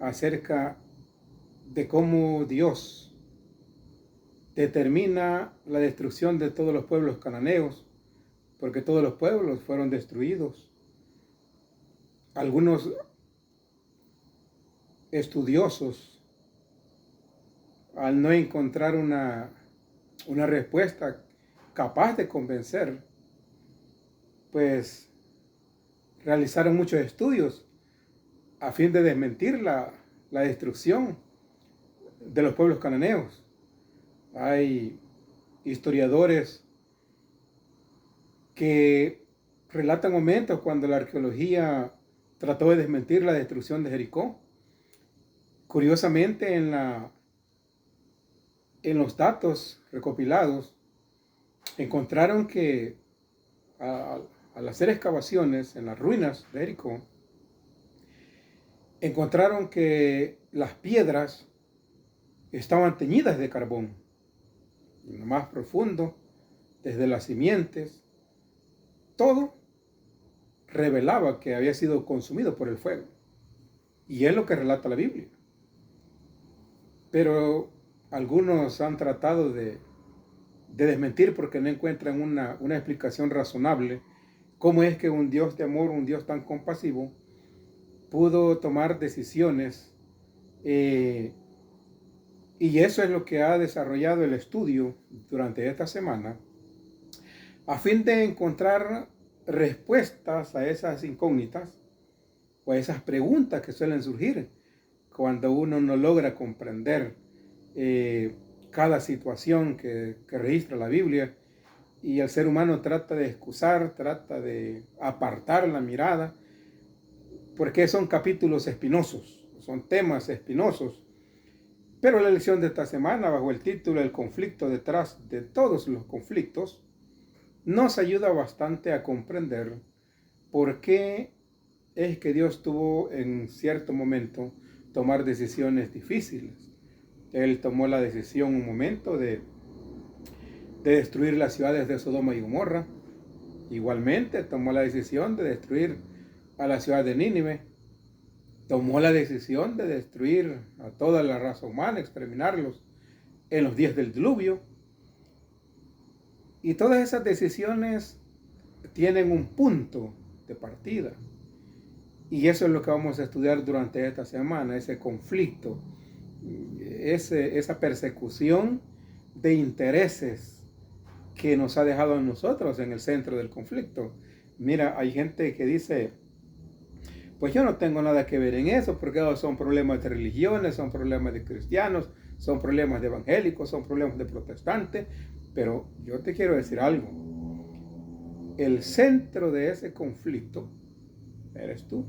acerca de cómo Dios determina la destrucción de todos los pueblos cananeos, porque todos los pueblos fueron destruidos. Algunos estudiosos, al no encontrar una respuesta capaz de convencer, pues realizaron muchos estudios a fin de desmentir la destrucción de los pueblos cananeos. Hay historiadores que relatan momentos cuando la arqueología trató de desmentir la destrucción de Jericó. Curiosamente, en los datos recopilados, encontraron que al hacer excavaciones en las ruinas de Jericó, encontraron que las piedras estaban teñidas de carbón. En lo más profundo, desde las simientes, todo revelaba que había sido consumido por el fuego. Y es lo que relata la Biblia. Pero algunos han tratado de desmentir porque no encuentran una explicación razonable cómo es que un Dios de amor, un Dios tan compasivo, pudo tomar decisiones. Y eso es lo que ha desarrollado el estudio durante esta semana, a fin de encontrar respuestas a esas incógnitas o a esas preguntas que suelen surgir cuando uno no logra comprender cada situación que registra la Biblia, y el ser humano trata de excusar, trata de apartar la mirada, porque son capítulos espinosos, son temas espinosos. Pero la lección de esta semana, bajo el título El conflicto detrás de todos los conflictos, nos ayuda bastante a comprender por qué es que Dios tuvo en cierto momento tomar decisiones difíciles. Él tomó la decisión un momento de destruir las ciudades de Sodoma y Gomorra. Igualmente tomó la decisión de destruir a la ciudad de Nínive. Tomó la decisión de destruir a toda la raza humana, exterminarlos en los días del diluvio. Y todas esas decisiones tienen un punto de partida. Y eso es lo que vamos a estudiar durante esta semana, ese conflicto, esa persecución de intereses que nos ha dejado a nosotros en el centro del conflicto. Mira, hay gente que dice, pues yo no tengo nada que ver en eso, porque son problemas de religiones, son problemas de cristianos, son problemas de evangélicos, son problemas de protestantes. Pero yo te quiero decir algo. El centro de ese conflicto eres tú.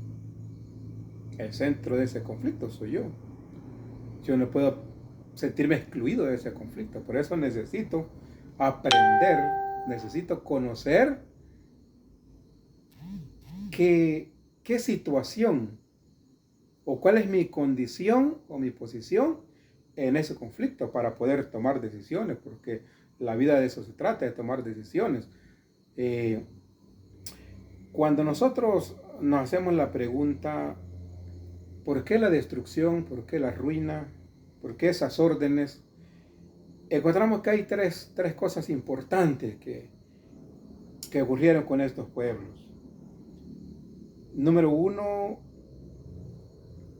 El centro de ese conflicto soy yo. Yo no puedo sentirme excluido de ese conflicto. Por eso necesito aprender, necesito conocer qué situación o cuál es mi condición o mi posición en ese conflicto para poder tomar decisiones, porque la vida de eso se trata, de tomar decisiones. Cuando nosotros nos hacemos la pregunta, ¿por qué la destrucción? ¿Por qué la ruina? ¿Por qué esas órdenes? Encontramos que hay tres cosas importantes que ocurrieron con estos pueblos. Número uno,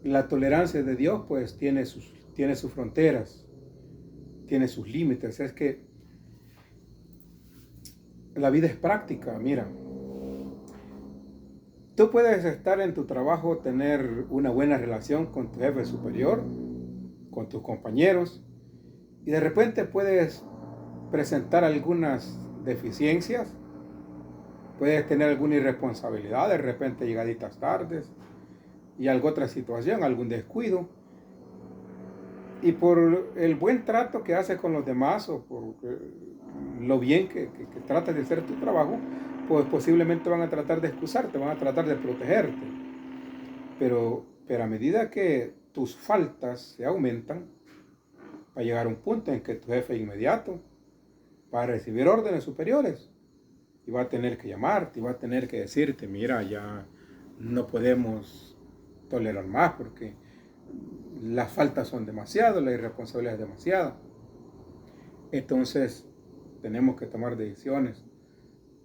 la tolerancia de Dios pues tiene sus fronteras, tiene sus límites. Es que la vida es práctica. Mira, tú puedes estar en tu trabajo, tener una buena relación con tu jefe superior, con tus compañeros, y de repente puedes presentar algunas deficiencias, puedes tener alguna irresponsabilidad, de repente llegaditas tardes y alguna otra situación, algún descuido. Y por el buen trato que haces con los demás o por lo bien que tratas de hacer tu trabajo, pues posiblemente van a tratar de excusarte, van a tratar de protegerte. Pero a medida que tus faltas se aumentan, va a llegar un punto en que tu jefe inmediato va a recibir órdenes superiores y va a tener que llamarte y va a tener que decirte, mira, ya no podemos tolerar más porque las faltas son demasiadas, la irresponsabilidad es demasiada. Entonces, tenemos que tomar decisiones.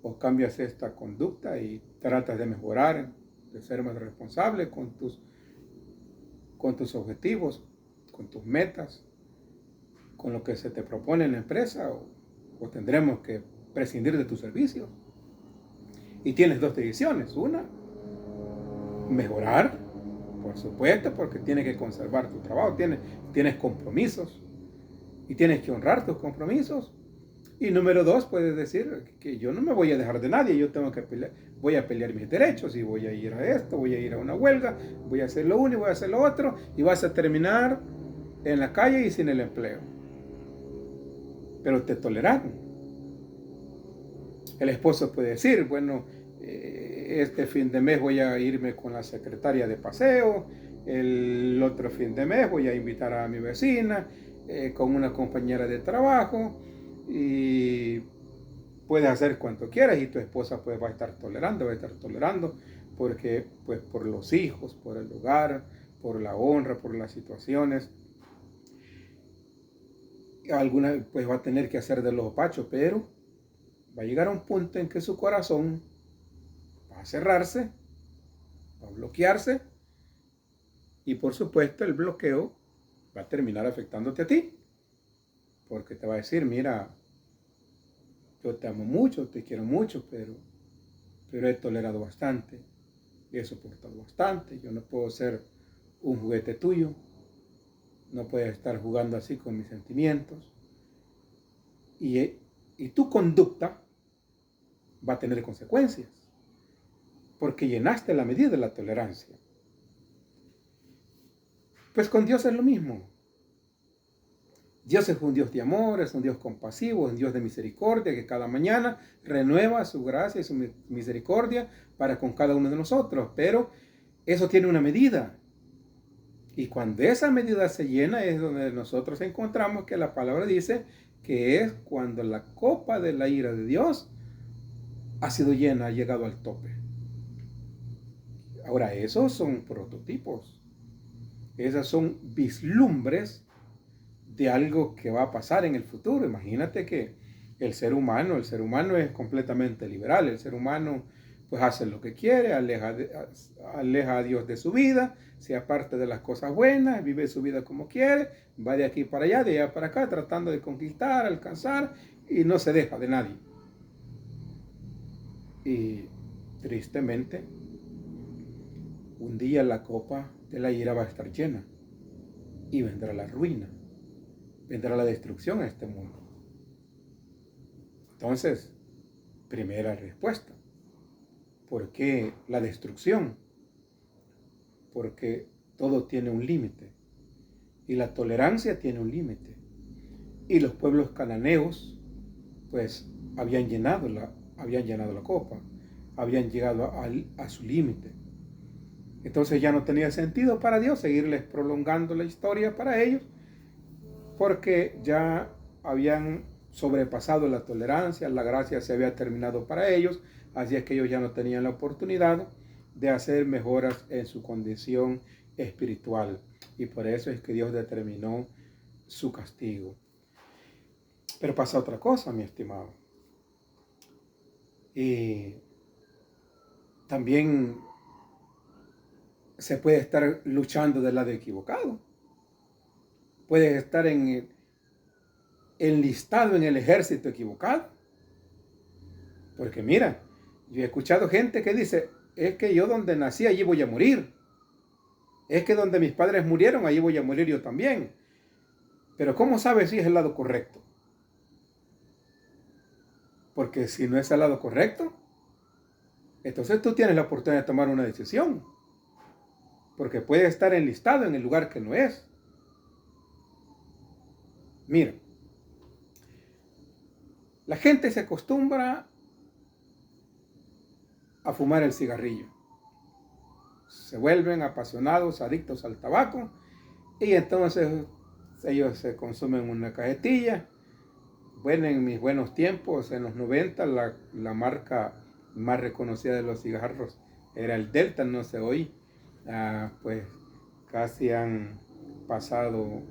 O cambias esta conducta y tratas de mejorar, de ser más responsable con tus objetivos, con tus metas, con lo que se te propone en la empresa, o tendremos que prescindir de tus servicios. Y tienes dos decisiones. Una, mejorar, por supuesto, porque tienes que conservar tu trabajo, tienes compromisos y tienes que honrar tus compromisos. Y número dos, puedes decir que yo no me voy a dejar de nadie, yo tengo que pelear, voy a pelear mis derechos y voy a ir a esto, voy a ir a una huelga, voy a hacer lo uno y voy a hacer lo otro y vas a terminar en la calle y sin el empleo. Pero te toleraron. El esposo puede decir, bueno, este fin de mes voy a irme con la secretaria de paseo, el otro fin de mes voy a invitar a mi vecina, con una compañera de trabajo, y puedes hacer cuanto quieras y tu esposa pues va a estar tolerando, porque pues por los hijos, por el hogar, por la honra, por las situaciones. Alguna pues va a tener que hacer de los opachos, pero va a llegar a un punto en que su corazón va a cerrarse, va a bloquearse, y por supuesto el bloqueo va a terminar afectándote a ti, porque te va a decir, mira, yo te amo mucho, te quiero mucho, pero he tolerado bastante, he soportado bastante, yo no puedo ser un juguete tuyo, no puedes estar jugando así con mis sentimientos, y tu conducta va a tener consecuencias, porque llenaste la medida de la tolerancia. Pues con Dios es lo mismo. Dios es un Dios de amor, es un Dios compasivo, es un Dios de misericordia, que cada mañana renueva su gracia y su misericordia para con cada uno de nosotros. Pero eso tiene una medida. Y cuando esa medida se llena es donde nosotros encontramos que la palabra dice que es cuando la copa de la ira de Dios ha sido llena, ha llegado al tope. Ahora, esos son prototipos. Esas son vislumbres de algo que va a pasar en el futuro. Imagínate que el ser humano es completamente liberal. El ser humano pues hace lo que quiere, aleja a Dios de su vida, se aparta de las cosas buenas, vive su vida como quiere, va de aquí para allá, de allá para acá, tratando de conquistar, alcanzar, y no se deja de nadie. Y tristemente, un día la copa de la ira va a estar llena y vendrá la ruina, vendrá la destrucción a este mundo. Entonces, primera respuesta. ¿Por qué la destrucción? Porque todo tiene un límite y la tolerancia tiene un límite. Y los pueblos cananeos pues habían llenado la copa, habían llegado a su límite. Entonces ya no tenía sentido para Dios seguirles prolongando la historia para ellos, porque ya habían sobrepasado la tolerancia, la gracia se había terminado para ellos, así es que ellos ya no tenían la oportunidad de hacer mejoras en su condición espiritual. Y por eso es que Dios determinó su castigo. Pero pasa otra cosa, mi estimado. Y también se puede estar luchando del lado equivocado. Puedes estar enlistado en el ejército equivocado. Porque mira, yo he escuchado gente que dice, es que yo donde nací, allí voy a morir. Es que donde mis padres murieron, allí voy a morir yo también. Pero ¿cómo sabes si es el lado correcto? Porque si no es el lado correcto, entonces tú tienes la oportunidad de tomar una decisión. Porque puedes estar enlistado en el lugar que no es. Mira, la gente se acostumbra a fumar el cigarrillo. Se vuelven apasionados, adictos al tabaco, y entonces ellos se consumen una cajetilla. Bueno, en mis buenos tiempos, en los 90, la marca más reconocida de los cigarros era el Delta, no sé hoy. Pues casi han pasado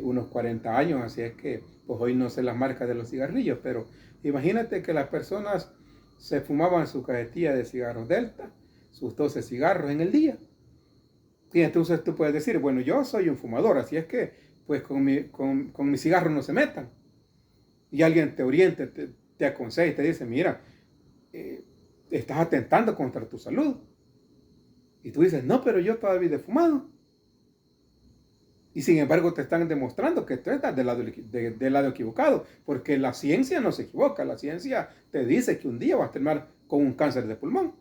unos 40 años, así es que pues hoy no sé las marcas de los cigarrillos, pero imagínate que las personas se fumaban su cajetilla de cigarros Delta, sus 12 cigarros en el día. Y entonces tú puedes decir, bueno, yo soy un fumador, así es que pues con mi cigarro no se metan. Y alguien te oriente, te aconseja y te dice, mira, estás atentando contra tu salud. Y tú dices, no, pero yo todavía he fumado. Y sin embargo te están demostrando que tú estás del lado equivocado, porque la ciencia no se equivoca, la ciencia te dice que un día vas a terminar con un cáncer de pulmón.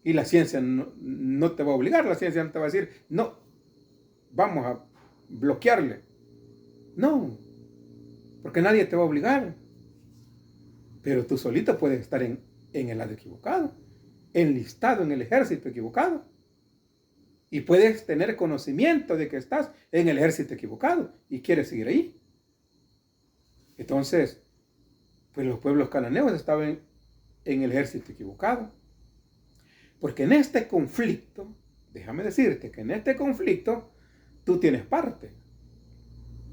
Y la ciencia no te va a obligar, la ciencia no te va a decir, no, vamos a bloquearle. No, porque nadie te va a obligar. Pero tú solito puedes estar en el lado equivocado, enlistado en el ejército equivocado. Y puedes tener conocimiento de que estás en el ejército equivocado y quieres seguir ahí. Entonces, pues los pueblos cananeos estaban en el ejército equivocado. Porque en este conflicto, déjame decirte que en este conflicto tú tienes parte.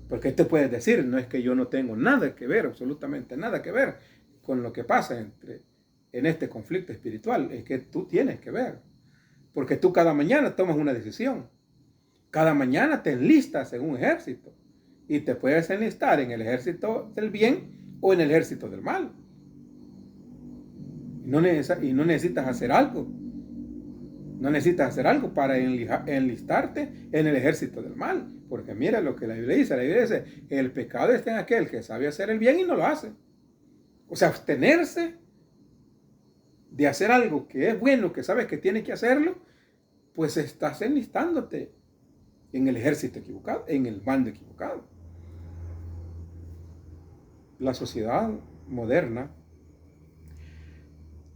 Porque te puedes decir, no es que yo no tengo nada que ver, absolutamente nada que ver con lo que pasa en este conflicto espiritual, es que tú tienes que ver. Porque tú cada mañana tomas una decisión. Cada mañana te enlistas en un ejército. Y te puedes enlistar en el ejército del bien o en el ejército del mal. Y no necesitas hacer algo. No necesitas hacer algo para enlistarte en el ejército del mal. Porque mira lo que la Biblia dice. La Biblia dice, el pecado está en aquel que sabe hacer el bien y no lo hace. O sea, abstenerse de hacer algo que es bueno, que sabes que tienes que hacerlo, pues estás enlistándote en el ejército equivocado, en el bando equivocado. La sociedad moderna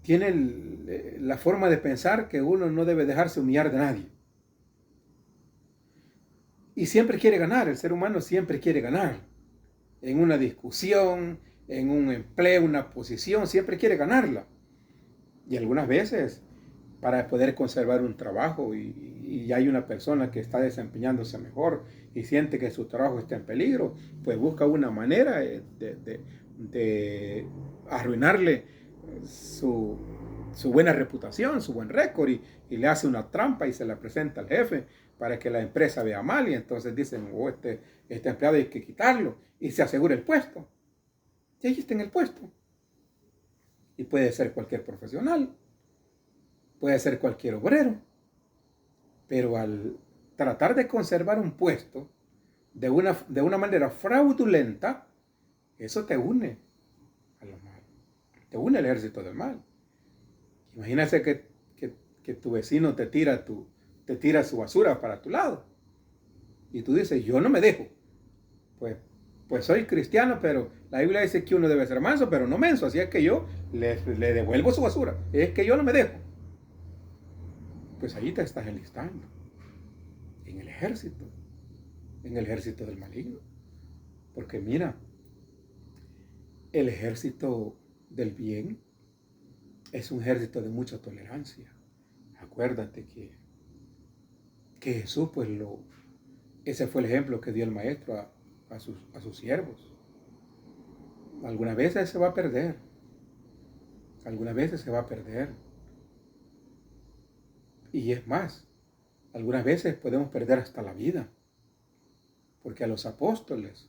tiene la forma de pensar que uno no debe dejarse humillar de nadie. Y siempre quiere ganar, el ser humano siempre quiere ganar. En una discusión, en un empleo, una posición, siempre quiere ganarla. Y algunas veces, para poder conservar un trabajo y hay una persona que está desempeñándose mejor y siente que su trabajo está en peligro, pues busca una manera de arruinarle su buena reputación, su buen récord y le hace una trampa y se la presenta al jefe para que la empresa vea mal y entonces dicen, oh, este empleado hay que quitarlo y se asegura el puesto. Y ahí está en el puesto. Y puede ser cualquier profesional, puede ser cualquier obrero, pero al tratar de conservar un puesto de una manera fraudulenta, eso te une a lo mal, te une al ejército del mal. Imagínate que tu vecino te tira su basura para tu lado y tú dices, yo no me dejo. Pues soy cristiano, pero la Biblia dice que uno debe ser manso, pero no menso, así es que yo le devuelvo su basura. Es que yo no me dejo. Pues ahí te estás enlistando en el ejército del maligno. Porque mira, el ejército del bien es un ejército de mucha tolerancia. Acuérdate que Jesús, pues ese fue el ejemplo que dio el maestro a sus siervos. Algunas veces se va a perder. Algunas veces se va a perder. Y es más, algunas veces podemos perder hasta la vida. Porque a los apóstoles,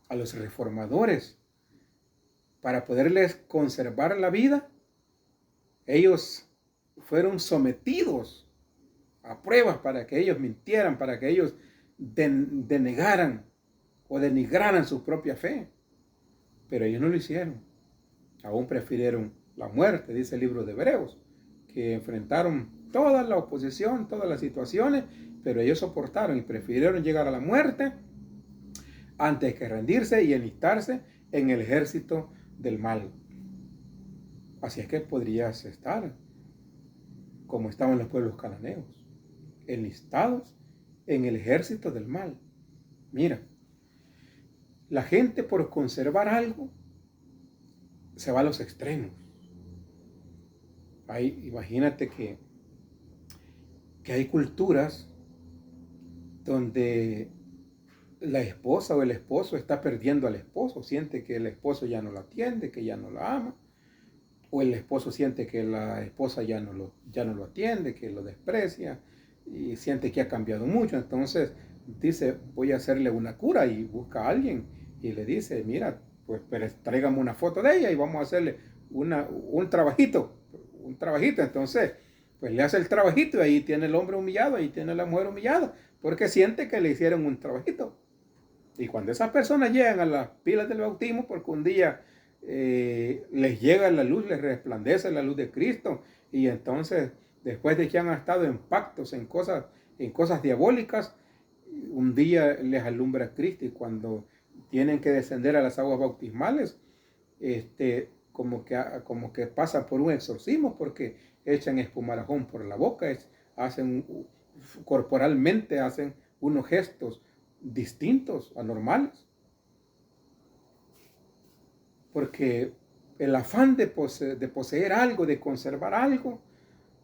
a los reformadores, para poderles conservar la vida, ellos fueron sometidos a pruebas para que ellos mintieran, para que ellos denegaran o denigraran su propia fe. Pero ellos no lo hicieron. Aún prefirieron la muerte, dice el libro de Hebreos, que enfrentaron toda la oposición, todas las situaciones, pero ellos soportaron y prefirieron llegar a la muerte antes que rendirse y enlistarse en el ejército del mal. Así es que podrías estar como estaban los pueblos cananeos, enlistados en el ejército del mal. Mira, la gente por conservar algo se va a los extremos. Ahí, imagínate que que hay culturas donde la esposa o el esposo está perdiendo al esposo, siente que el esposo ya no la atiende, que ya no la ama, o el esposo siente que la esposa ya no lo atiende, que lo desprecia y siente que ha cambiado mucho. Entonces dice, voy a hacerle una cura, y busca a alguien y le dice, mira, pues tráigame una foto de ella y vamos a hacerle un trabajito. Entonces, pues le hace el trabajito y ahí tiene el hombre humillado, ahí tiene la mujer humillada, porque siente que le hicieron un trabajito. Y cuando esas personas llegan a las pilas del bautismo, porque un día les llega la luz, les resplandece la luz de Cristo, y entonces, después de que han estado en pactos, en cosas diabólicas, un día les alumbra Cristo, y cuando tienen que descender a las aguas bautismales, como que pasa por un exorcismo, porque echan espumarajón por la boca, corporalmente hacen unos gestos distintos, anormales, porque el afán de poseer algo, de conservar algo,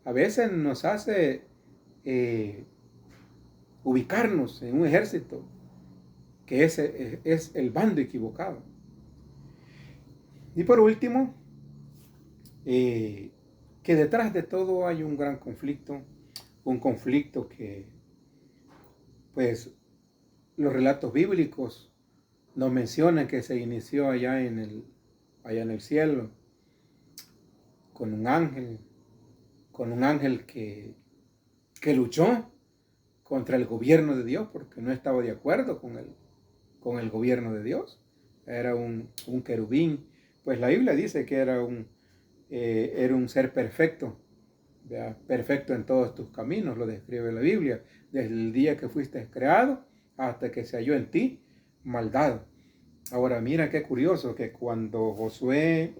a veces nos hace ubicarnos en un ejército que es el bando equivocado. Y por último, que detrás de todo hay un gran conflicto, un conflicto que, pues, los relatos bíblicos nos mencionan que se inició allá en el cielo, con un ángel que luchó contra el gobierno de Dios, porque no estaba de acuerdo con el gobierno de Dios. Era un querubín. Pues la Biblia dice que era un ser perfecto, ¿verdad? Perfecto en todos tus caminos, lo describe la Biblia, desde el día que fuiste creado hasta que se halló en ti maldad. Ahora mira qué curioso, que cuando Josué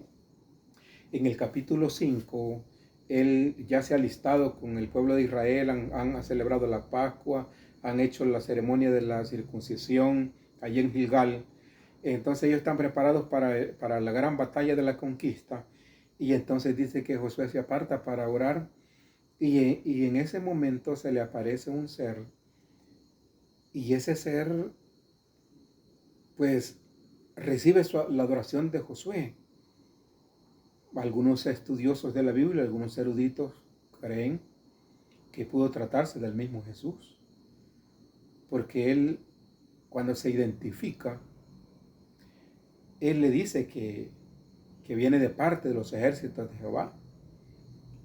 en el capítulo 5, él ya se ha alistado con el pueblo de Israel, han celebrado la Pascua, han hecho la ceremonia de la circuncisión allí en Gilgal. Entonces ellos están preparados para la gran batalla de la conquista. Y entonces dice que Josué se aparta para orar. Y en ese momento se le aparece un ser. Y ese ser, pues, recibe la adoración de Josué. Algunos estudiosos de la Biblia, algunos eruditos, creen que pudo tratarse del mismo Jesús. Porque él, cuando se identifica, él le dice que viene de parte de los ejércitos de Jehová,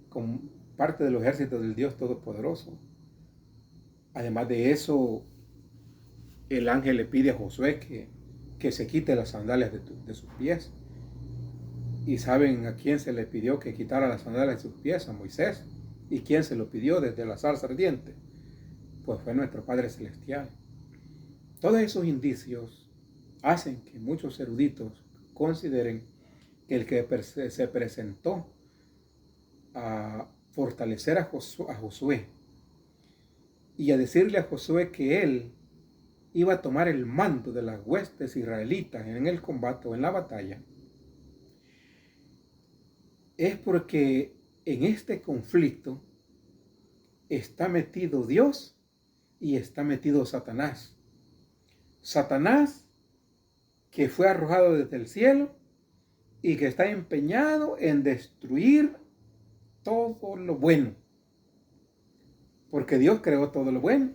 como parte de los ejércitos del Dios Todopoderoso. Además de eso, el ángel le pide a Josué que se quite las sandalias de sus pies. ¿Y saben a quién se le pidió que quitara las sandalias de sus pies? A Moisés. ¿Y quién se lo pidió desde la zarza ardiente? Pues fue nuestro Padre Celestial. Todos esos indicios hacen que muchos eruditos consideren que el que se presentó a fortalecer a Josué y a decirle a Josué que él iba a tomar el mando de las huestes israelitas en el combate o en la batalla, es porque en este conflicto está metido Dios y está metido Satanás. Satanás, que fue arrojado desde el cielo y que está empeñado en destruir todo lo bueno. Porque Dios creó todo lo bueno.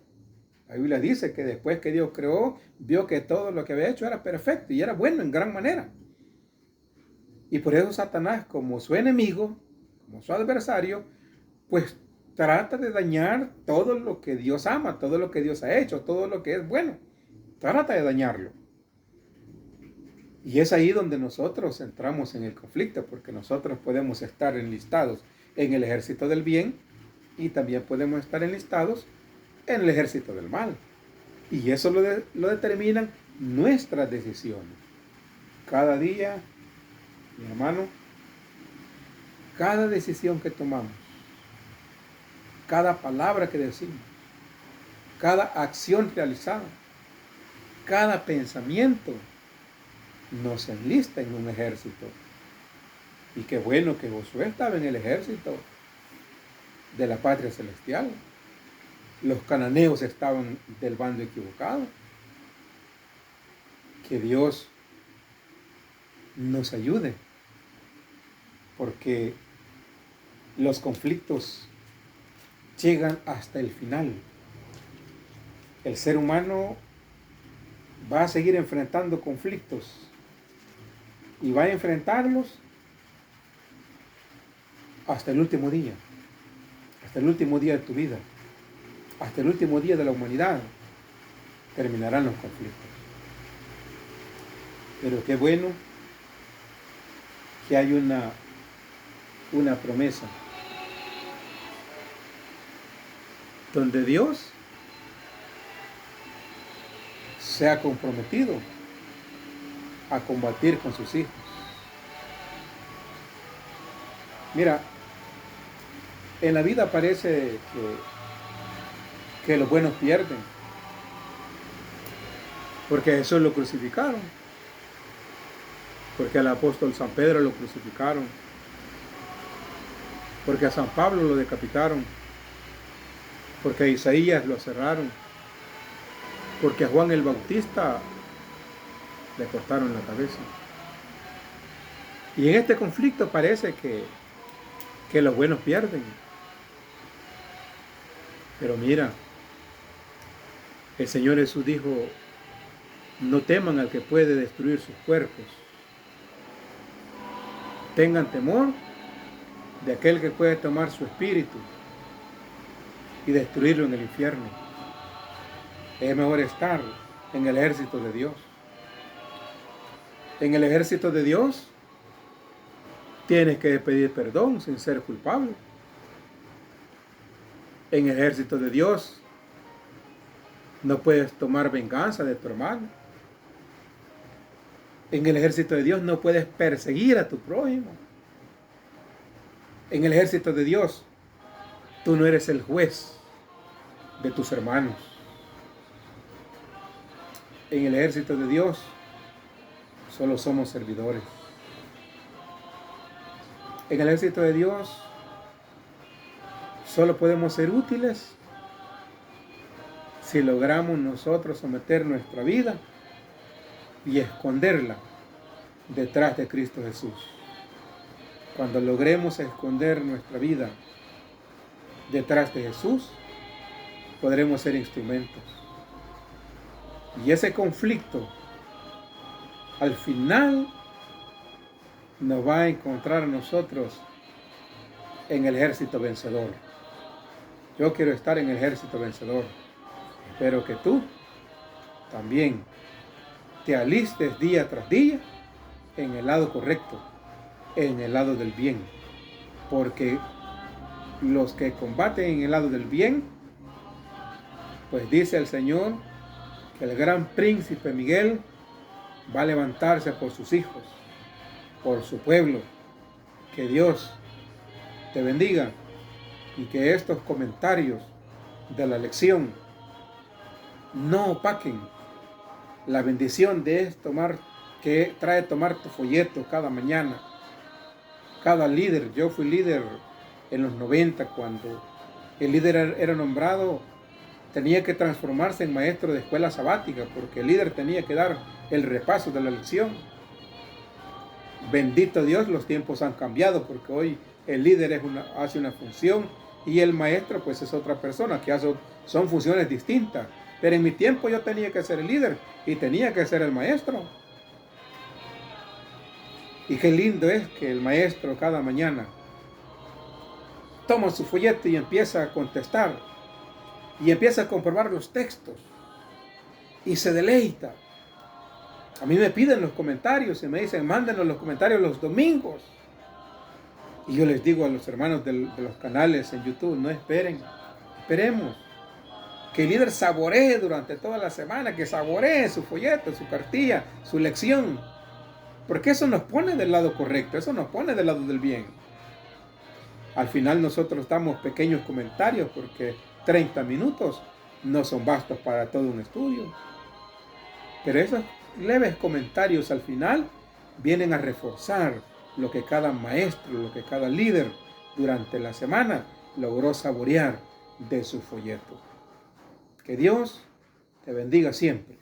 La Biblia dice que después que Dios creó, vio que todo lo que había hecho era perfecto y era bueno en gran manera. Y por eso Satanás, como su enemigo, como su adversario, pues trata de dañar todo lo que Dios ama, todo lo que Dios ha hecho, todo lo que es bueno. Trata de dañarlo. Y es ahí donde nosotros entramos en el conflicto, porque nosotros podemos estar enlistados en el ejército del bien y también podemos estar enlistados en el ejército del mal. Y eso lo determinan nuestras decisiones. Cada día, mi hermano, cada decisión que tomamos, cada palabra que decimos, cada acción realizada, cada pensamiento nos enlista en un ejército. Y qué bueno que Josué estaba en el ejército de la patria celestial. los cananeos estaban del bando equivocado. Que Dios nos ayude, porque los conflictos llegan hasta el final. El ser humano va a seguir enfrentando conflictos y va a enfrentarlos hasta el último día de tu vida, hasta el último día de la humanidad terminarán los conflictos. Pero qué bueno que hay una promesa donde Dios se ha comprometido a combatir con sus hijos. Mira, en la vida parece que los buenos pierden, porque a Jesús lo crucificaron, porque al apóstol San Pedro lo crucificaron, porque a San Pablo lo decapitaron, porque a Isaías lo cerraron, porque a Juan el Bautista le cortaron la cabeza. Y en este conflicto parece que los buenos pierden. Pero mira, el Señor Jesús dijo, no teman al que puede destruir sus cuerpos. Tengan temor de aquel que puede tomar su espíritu y destruirlo en el infierno. Es mejor estar en el ejército de Dios. En el ejército de Dios tienes que pedir perdón sin ser culpable. En el ejército de Dios no puedes tomar venganza de tu hermano. En el ejército de Dios no puedes perseguir a tu prójimo. En el ejército de Dios tú no eres el juez de tus hermanos. En el ejército de Dios solo somos servidores. En el ejército de Dios solo podemos ser útiles si logramos nosotros someter nuestra vida y esconderla detrás de Cristo Jesús. Cuando logremos esconder nuestra vida detrás de Jesús, podremos ser instrumentos. Y ese conflicto, al final, nos va a encontrar a nosotros en el ejército vencedor. Yo quiero estar en el ejército vencedor. Espero que tú también te alistes día tras día en el lado correcto, en el lado del bien. Porque los que combaten en el lado del bien, pues dice el Señor que el gran príncipe Miguel va a levantarse por sus hijos, por su pueblo. Que Dios te bendiga y que estos comentarios de la lección no opaquen la bendición de que trae tomar tu folleto cada mañana. Cada líder, yo fui líder en los 90 cuando el líder era nombrado, tenía que transformarse en maestro de escuela sabática porque el líder tenía que dar el repaso de la lección. Bendito Dios, los tiempos han cambiado porque hoy el líder hace una función y el maestro pues es otra persona que son funciones distintas. Pero en mi tiempo yo tenía que ser el líder y tenía que ser el maestro. Y qué lindo es que el maestro cada mañana toma su folleto y empieza a contestar y empieza a comprobar los textos y se deleita. A mí me piden los comentarios y me dicen, mándenos los comentarios los domingos. Y yo les digo a los hermanos de los canales en YouTube, no esperen, esperemos. Que el líder saboree durante toda la semana, que saboree su folleto, su cartilla, su lección. Porque eso nos pone del lado correcto, eso nos pone del lado del bien. Al final nosotros damos pequeños comentarios porque 30 minutos no son bastos para todo un estudio. Pero esos leves comentarios al final vienen a reforzar lo que cada maestro, lo que cada líder durante la semana logró saborear de su folleto. Que Dios te bendiga siempre.